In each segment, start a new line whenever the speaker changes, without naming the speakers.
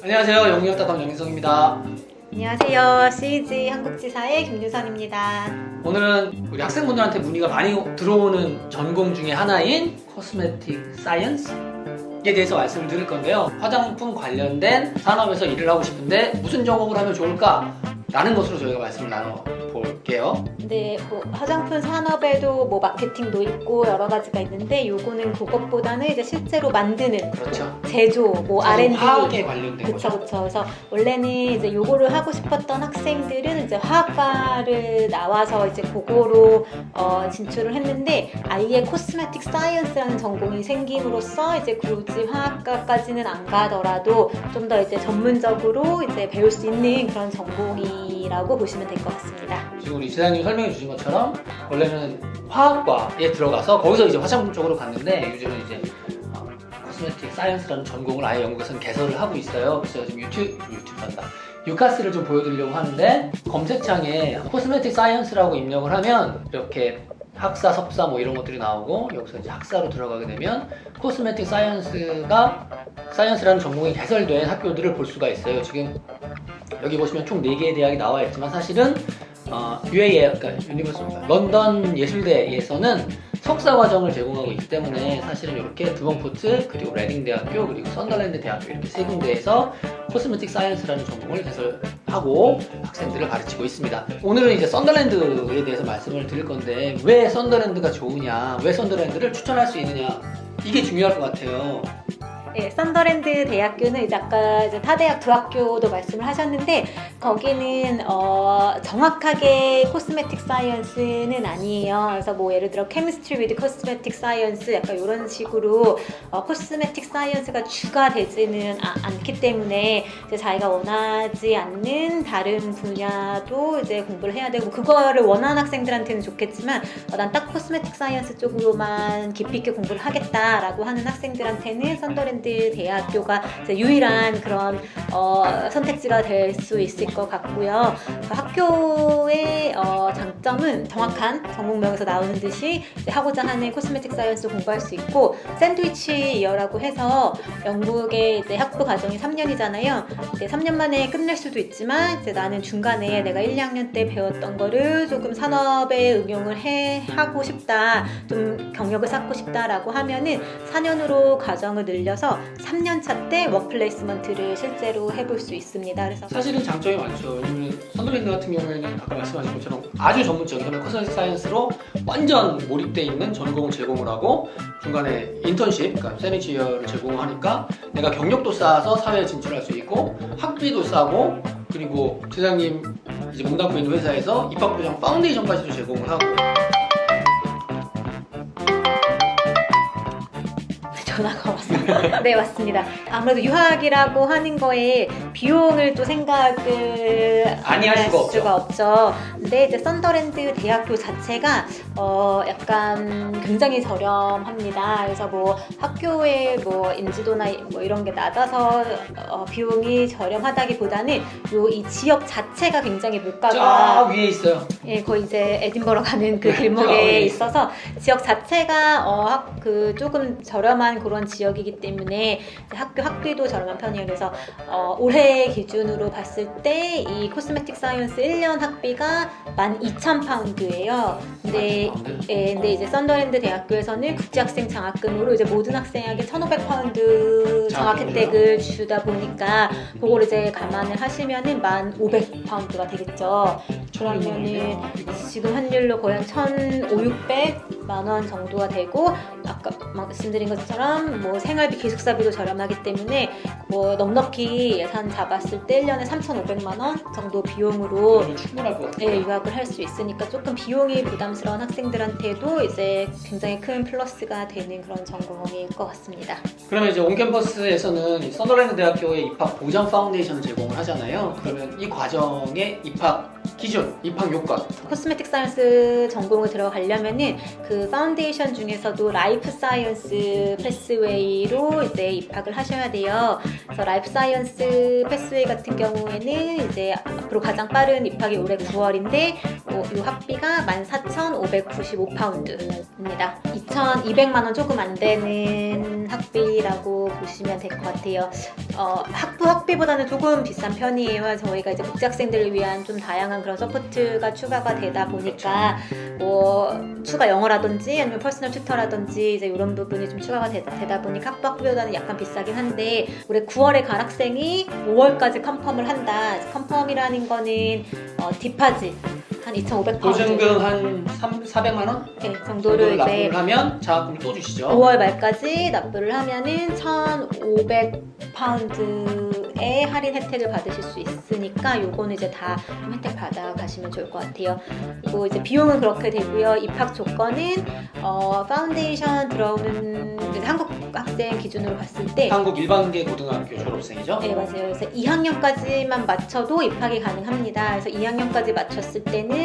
안녕하세요. 영유학다방 영인성입니다.
안녕하세요. CG 한국지사의 김유선입니다.
오늘은 우리 학생분들한테 문의가 많이 들어오는 전공 중에 하나인 코스메틱 사이언스에 대해서 말씀을 드릴 건데요. 화장품 관련된 산업에서 일을 하고 싶은데 무슨 전공을 하면 좋을까? 라는 것으로 저희가 말씀을 나눠볼게요.
근데 화장품 산업에도 마케팅도 있고 여러 가지가 있는데 요거는 그것보다는 이제 실제로 만드는
그렇죠.
제조, R&D
화학에 관련된 거죠.
그쵸. 그래서 원래는 이제 요거를 하고 싶었던 학생들은 이제 화학과를 나와서 이제 그거로 진출을 했는데 아예 코스메틱 사이언스라는 전공이 생김으로써 이제 굳이 화학과까지는 안 가더라도 좀 더 이제 전문적으로 이제 배울 수 있는 그런 전공이라고 보시면 될 것 같습니다.
지금 우리 지사님이 설명해 주신 것처럼 원래는 화학과에 들어가서 거기서 이제 화장품 쪽으로 갔는데 요즘은 이제 코스메틱 사이언스라는 전공을 아예 영국에서는 개설을 하고 있어요. 그래서 지금 유카스를 좀 보여드리려고 하는데 검색창에 코스메틱 사이언스라고 입력을 하면 이렇게 학사, 석사 이런 것들이 나오고 여기서 이제 학사로 들어가게 되면 코스메틱 사이언스라는 전공이 개설된 학교들을 볼 수가 있어요. 지금 여기 보시면 총 4개의 대학이 나와 있지만 사실은 런던 예술대에서는 석사 과정을 제공하고 있기 때문에 사실은 이렇게 드먼포트 그리고 레딩 대학교 그리고 썬더랜드 대학교 이렇게 3군데에서 코스메틱 사이언스라는 전공을 개설하고 학생들을 가르치고 있습니다. 오늘은 이제 썬더랜드에 대해서 말씀을 드릴 건데 왜 썬더랜드가 좋으냐, 왜 썬더랜드를 추천할 수 있느냐 이게 중요할 것 같아요.
네, 썬더랜드 대학교는 이제 아까 이제 타대학 두 학교도 말씀을 하셨는데 거기는 정확하게 코스메틱 사이언스는 아니에요. 그래서 예를 들어 케미스트리 위드 코스메틱 사이언스 약간 이런 식으로 코스메틱 사이언스가 주가 되지는 않기 때문에 이제 자기가 원하지 않는 다른 분야도 이제 공부를 해야 되고 그거를 원하는 학생들한테는 좋겠지만 난 딱 코스메틱 사이언스 쪽으로만 깊이 있게 공부를 하겠다라고 하는 학생들한테는 썬더랜드 대학교가 유일한 그런 선택지가 될 수 있을 것 같고요. 그 학교의 장점은 정확한 전공명에서 나오는 듯이 하고자 하는 코스메틱 사이언스 공부할 수 있고 샌드위치 이어라고 해서 영국의 이제 학부 과정이 3년이잖아요. 이제 3년 만에 끝낼 수도 있지만 이제 나는 중간에 내가 1, 2학년 때 배웠던 거를 조금 산업에 응용을 하고 싶다, 좀 경력을 쌓고 싶다라고 하면은 4년으로 과정을 늘려서 3년차 때 워크플레이스먼트를 실제로 해볼 수 있습니다. 그래서
사실은 장점이 많죠. 왜냐면 썬더랜드 같은 경우에는 아까 말씀하신 것처럼 아주 전문적인 코스메틱 사이언스로 완전 몰입되어 있는 전공을 제공을 하고 중간에 인턴십, 그러니까 세니치어를 제공하니까 내가 경력도 쌓아서 사회에 진출할 수 있고 학비도 싸고 그리고 지사님 이제 몸담고 있는 회사에서 입학부장 파운데이션까지도 제공을 하고.
전화가 왔습니다. 네, 맞습니다. 아무래도 유학이라고 하는 거에 비용을 또 생각을
많이 할 수가
없죠. 근데 이제 썬더랜드 대학교 자체가 약간 굉장히 저렴합니다. 그래서 학교의 인지도나 이런 게 낮아서 비용이 저렴하다기보다는 이 지역 자체가 굉장히 물가가
저 위에 있어요.
예, 거의 이제 에딘버러 가는 그 길목에 있어서 지역 자체가 조금 저렴한 그런 지역이기 때문에 학비도 저렴한 편이에요. 그래서 올해 기준으로 봤을 때 이 코스메틱 사이언스 1년 학비가 12,000파운드예요. 근데 이제 썬더랜드 대학교에서는 국제학생 장학금으로 이제 모든 학생에게 1,500파운드 장학 혜택을 주다 보니까 그걸 이제 감안을 하시면은 1,500파운드가 되겠죠. 그러면은 지금 환율로 거의 한 1,500만 원 정도가 되고 아까 말씀드린 것처럼 생활비 기숙사비도 저렴하기 때문에 넉넉히 예산 잡았을 때 1년에 3,500만 원 정도 비용으로
충분할 것 같아요.
유학을 할 수 있으니까 조금 비용이 부담스러운 학생들한테도 이제 굉장히 큰 플러스가 되는 그런 전공일 것 같습니다.
그러면 이제 온캠퍼스에서는 썬더랜드 대학교의 입학 보장 파운데이션을 제공을 하잖아요. 그러면 이 과정의 입학 기준, 입학 요건
코스메틱 사이언스 전공을 들어가려면은 그 그 파운데이션 중에서도 라이프 사이언스 패스웨이로 이제 입학을 하셔야 돼요. 그래서 라이프 사이언스 패스웨이 같은 경우에는 이제 앞으로 가장 빠른 입학이 올해 9월인데 이 학비가 14,595파운드입니다. 2,200만 원 조금 안 되는 학비라고 보시면 될 것 같아요. 학부 학비보다는 조금 비싼 편이에요. 저희가 이제 국제학생들을 위한 좀 다양한 그런 서포트가 추가가 되다 보니까 뭐 추가 영어라든지 아니면 퍼스널 튜터라든지 이제 이런 부분이 좀 추가가 되다 보니까 학부 학비보다는 약간 비싸긴 한데 올해 9월에 간 학생이 5월까지 컨펌을 한다. 컨펌이라는 거는 디파짓 한 2,500파운드
보증금 한 400만 원?
네, 정도를 이제
납부를 하면 장학금을 또 주시죠.
5월 말까지 납부를 하면은 1,500파운드의 할인 혜택을 받으실 수 있으니까 요거는 이제 다 혜택 받아 가시면 좋을 것 같아요. 그리고 이제 비용은 그렇게 되고요. 입학 조건은 파운데이션 들어오는 이제 한국 학생 기준으로 봤을 때
한국 일반계 고등학교 졸업생이죠?
네, 맞아요. 그래서 2학년까지만 맞춰도 입학이 가능합니다. 그래서 2학년까지 맞췄을 때는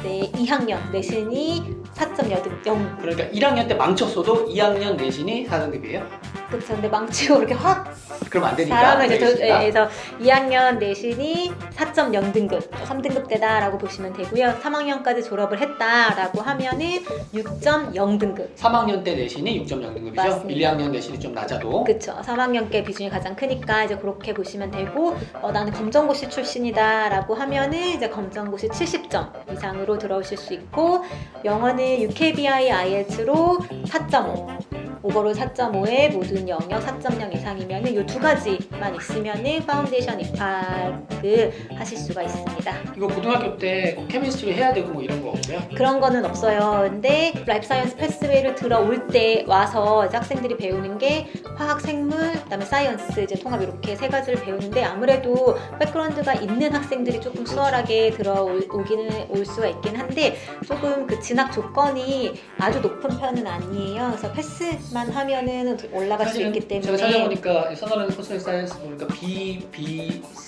이제 2학년 내신이 4.0.
그러니까 1학년 때 망쳤어도 2학년 내신이 4등급이에요?
그쵸. 근데 망치고 그렇게 확
그럼 안 되니까.
잘하면 이제
알겠습니다.
그래서 2학년 내신이 4.0등급, 3등급 대다라고 보시면 되고요. 3학년까지 졸업을 했다라고 하면은 6.0등급.
3학년 때 내신이 6.0등급이죠?
맞습니다.
1, 2학년 내신이 좀 낮아도.
그쵸. 3학년께 비중이 가장 크니까 이제 그렇게 보시면 되고, 나는 검정고시 출신이다라고 하면은 이제 검정고시 70점 이상으로 들어오실 수 있고, 영어는 UKBI IELTS로 4.5. 오버롤 4.5에 모든 영역 4.0 이상이면 이 두 가지만 있으면 파운데이션 입학을 하실 수가 있습니다.
이거 고등학교 때 꼭 케미스트리 해야 되고 뭐 이런 거 없어요?
그런 거는 없어요. 근데 라이프 사이언스 패스웨이를 들어올 때 와서 이제 학생들이 배우는 게 화학, 생물, 그다음에 사이언스 이제 통합 이렇게 세 가지를 배우는데 아무래도 백그라운드가 있는 학생들이 조금 수월하게 들어오기는 올 수가 있긴 한데 조금 그 진학 조건이 아주 높은 편은 아니에요. 그래서 패스만 하면은 올라갈 수 있기 때문에
제가 찾아보니까 선언하는 코스메틱 사이언스 보니까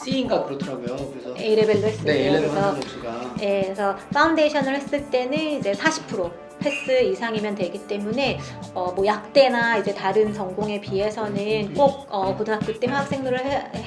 C인가 그렇더라고요. 그래서
A레벨로 했어요.
네, A레벨
그래서
하는 점수가
네, 그래서 파운데이션을 했을 때는 이제 40% 패스 이상이면 되기 때문에 뭐 약대나 이제 다른 전공에 비해서는 꼭 고등학교 때 화학생물을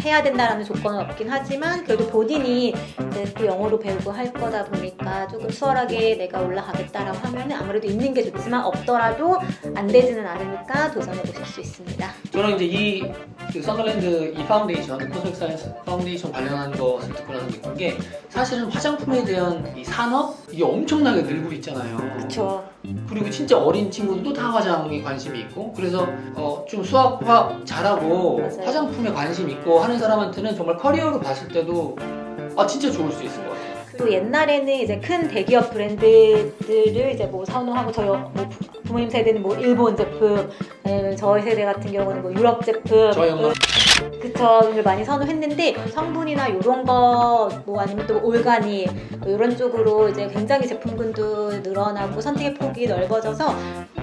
해야 된다라는 조건은 없긴 하지만 그래도 본인이 이제 또 영어로 배우고 할 거다 보니까 조금 수월하게 내가 올라가겠다라고 하면은 아무래도 있는 게 좋지만 없더라도 안 되지는 않으니까 도전해 보실 수 있습니다.
저는 이제 그 서더랜드 이 파운데이션, 코스메틱 사이언스 파운데이션 관련한 것을 듣고 나서 느낀 게 사실은 화장품에 대한 이 산업 이게 엄청나게 늘고 있잖아요.
그렇죠.
그리고 진짜 어린 친구들도 다 화장에 관심이 있고 그래서 좀 수학, 화학 잘하고
맞아요.
화장품에 관심 있고 하는 사람한테는 정말 커리어로 봤을 때도 진짜 좋을 수 있을 것 같아요.
또 옛날에는 이제 큰 대기업 브랜드들을 이제 뭐 선호하고 저희 뭐 부모님 세대는 뭐 일본 제품, 아니면 저희 세대 같은 경우는 뭐 유럽 제품,
저희 엄마
그쵸,를 많이 선호했는데 성분이나 이런 거 뭐 아니면 또 올가닉 뭐 이런 쪽으로 이제 굉장히 제품군도 늘어나고 선택의 폭이 넓어져서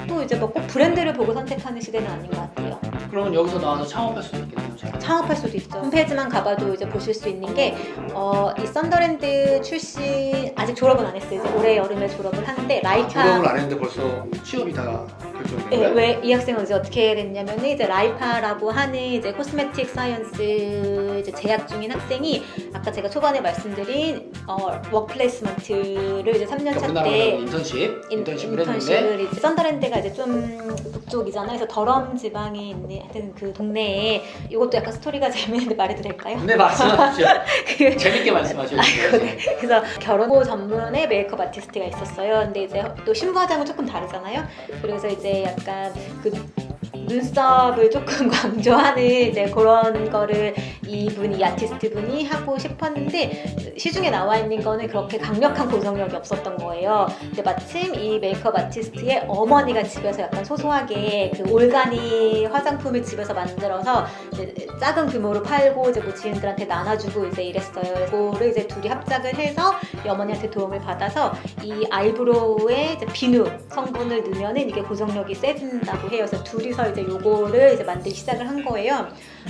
또 이제 뭐 꼭 브랜드를 보고 선택하는 시대는 아닌 것 같아요.
그러면 여기서 나와서 창업할 수도 있겠네요.
창업할 수도 있죠. 홈페이지만 가봐도 이제 보실 수 있는 게 이 썬더랜드 출신 아직 졸업은 안 했어요. 이제 올해 여름에 졸업을 하는데 라이파
졸업을 안 했는데 벌써 취업이 다 결정된
네,
거예요?
왜 이 학생은 이제 어떻게 됐냐면은 이제 라이파라고 하는 이제 코스메틱 사이언스 이제 재학 중인 학생이 아까 제가 초반에 말씀드린 워크플레이스먼트를 이제 3년차
우리나라로
때
인턴십을 했는데
인턴십을 이제 썬더랜드가 이제 좀 북쪽이잖아요. 그래서 더럼 지방에 있는 하여튼 그 동네에 이것도 약간 스토리가 재밌는데 말해도 될까요?
네, 말씀하십시오.
그
재밌게 말씀하셔도 돼요.
그래서 결혼 전문의 메이크업 아티스트가 있었어요. 근데 이제 또 신부 화장은 조금 다르잖아요. 그래서 이제 약간 그 눈썹을 조금 강조하는 이제 그런 거를 이 아티스트 분이 하고 싶었는데 시중에 나와 있는 거는 그렇게 강력한 고정력이 없었던 거예요. 근데 마침 이 메이크업 아티스트의 어머니가 집에서 약간 소소하게 그 올가닉 화장품을 집에서 만들어서 이제 작은 규모로 팔고 이제 뭐 지인들한테 나눠주고 이제 이랬어요. 그거를 이제 둘이 합작을 해서 이 어머니한테 도움을 받아서 이 아이브로우에 이제 비누 성분을 넣으면은 이게 고정력이 세진다고 해요. 그래서 둘이서 이제 요거를 이제 만들기 시작을 한 거예요.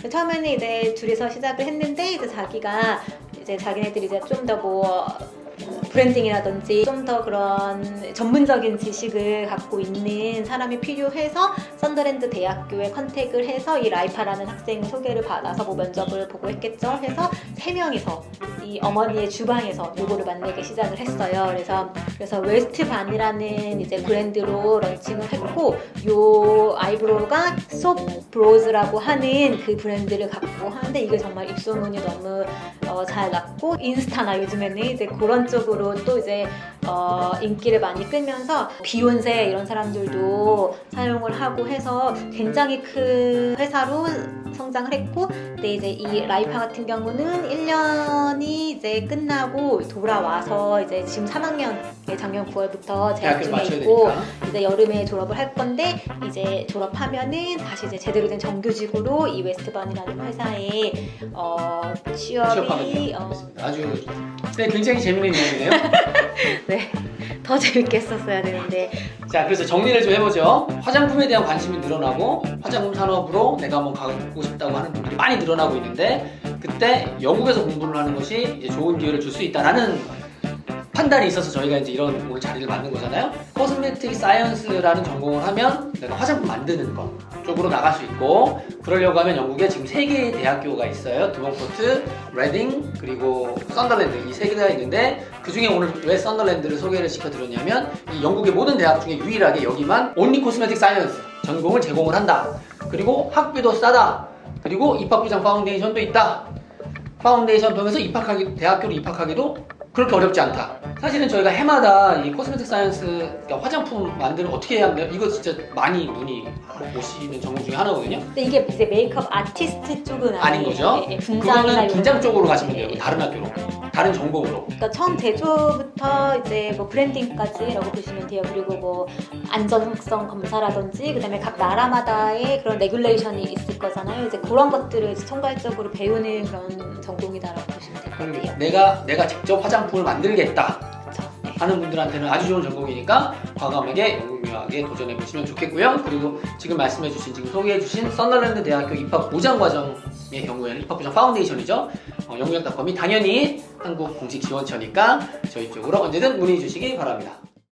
처음에는 이제 둘이서 시작을 했는데 이제 자기네들이 이제 좀 더 뭐 브랜딩이라든지 좀 더 그런 전문적인 지식을 갖고 있는 사람이 필요해서 썬더랜드 대학교에 컨택을 해서 이 라이파라는 학생 소개를 받아서 뭐 면접을 보고 했겠죠. 해서 3명이서 이 어머니의 주방에서 요거를 만들기 시작을 했어요. 그래서 웨스트반이라는 이제 브랜드로 런칭을 했고, 요 아이브로우가 솝브로즈라고 하는 그 브랜드를 갖고 하는데, 이게 정말 입소문이 너무 잘 났고, 인스타나 요즘에는 이제 그런 쪽으로 또 이제 인기를 많이 끌면서 비욘세 이런 사람들도 사용을 하고 해서 굉장히 큰 회사로 성장을 했고, 근데 이제 이 라이파 같은 경우는 1년이 이제 끝나고 돌아와서 이제 지금 3학년 작년 9월부터 재학 중에 있고
되니까.
이제 여름에 졸업을 할 건데, 이제 졸업하면은 다시 이제 제대로 된 정규직으로 이 웨스트반이라는 회사에 취업이
아주 네, 굉장히 재밌는 내용이네요.
네, 더 재밌게 했었어야 되는데.
자, 그래서 정리를 좀 해보죠. 화장품에 대한 관심이 늘어나고 화장품 산업으로 내가 한번 가고 싶다고 하는 분들이 많이 늘어나고 있는데, 그때 영국에서 공부를 하는 것이 이제 좋은 기회를 줄 수 있다라는 판단이 있어서 저희가 이제 이런 오늘 자리를 만든 거잖아요. 코스메틱 사이언스라는 전공을 하면 내가 화장품 만드는 것 쪽으로 나갈 수 있고, 그러려고 하면 영국에 지금 3개의 대학교가 있어요. 드먼포트, 레딩, 그리고 썬더랜드, 이 3개가 있는데, 그 중에 오늘 왜 썬더랜드를 소개를 시켜드렸냐면, 이 영국의 모든 대학 중에 유일하게 여기만 온리 코스메틱 사이언스 전공을 제공을 한다. 그리고 학비도 싸다. 그리고 입학부장 파운데이션도 있다. 파운데이션 통해서 대학교로 입학하기도 그렇게 어렵지 않다. 사실은 저희가 해마다 이 코스메틱 사이언스, 그러니까 화장품 만드는 거 어떻게 해야 하는데, 이거 진짜 많이 눈이 오시는 전공 중에 하나거든요.
근데 이게 이제 메이크업 아티스트 쪽은
아닌 거죠?
네,
그거는 분장 쪽으로 가시면 돼요.
네.
다른 학교로, 다른 전공으로.
그러니까 처음 제조부터 이제 뭐 브랜딩까지라고 보시면 돼요. 그리고 뭐 안전성 검사라든지, 그다음에 각 나라마다의 그런 레귤레이션이 있을 거잖아요. 이제 그런 것들을 이제 총괄적으로 배우는 그런 전공이다라고 보시면 될 것 같아요.
내가 직접 화장품을 만들겠다
그렇죠. 네.
하는 분들한테는 아주 좋은 전공이니까 과감하게 영국 유학에 도전해 보시면 좋겠고요. 그리고 지금 말씀해주신, 지금 소개해주신 썬더랜드 대학교 입학 보장 과정의 경우에는 입학보장 파운데이션이죠. 영국유학닷컴이 당연히 한국 공식 지원처니까 저희 쪽으로 언제든 문의 주시기 바랍니다.